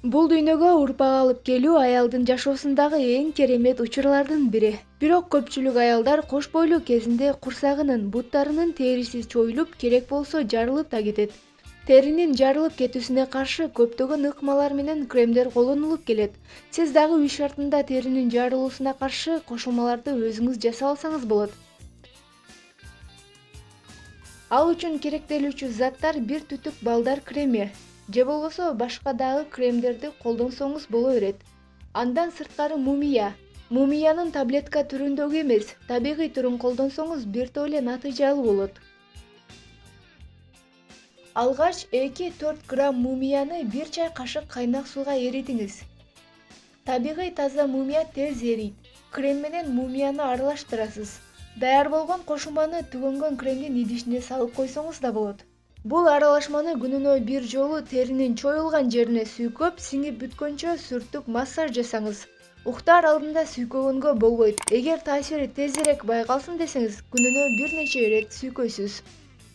Бул дүйнөгө урпак алып келүү аялдын жашоосундагы эң керемет учурлардын бири. Бирок көпчүлүк аялдар кош бойлуу кезинде курсагынын, буттарынын териси чоюлуп, керек болсо жарылып да кетет. Теринин жарылып кетүүсүнө каршы көптөгөн ыкмалар менен кремдер колдонулуп келет. Сиз дагы үй шартында теринин жарылуусуна каршы кошулмаларды өзүңүз жасап алсаңыз болот. Ал үчүн керектелүүчү заттар: бир түтүк балдар креми же болбосо башка дагы кремдерди колдонсоңуз боло берет. Андан сырткары мумиянын таблетка түрүндөгү эмес, табигый түрүн колдонсоңуз бир топ эле натыйжалуу болот. Алгач 2-4 грамм мумияны бир чай кашык кайнак сууга эритиңиз. Табигый таза мумия тез эрийт. Крем менен мумияны аралаштырасыз. Даяр болгон кошулманы түгөнгөн кремдин идишине салып койсоңуз да болот. Бул аралашманы күнүнө бир жолу теринин чоюлган жерине сүйкөп, сиңип бүткөнчө сүртүп массаж жасаңыз. Уктаар алдында сүйкөгөнгө болбойт. Эгер таасири тезирээк байкалсын десеңиз, күнүнө бир нече ирет сүйкөйсүз.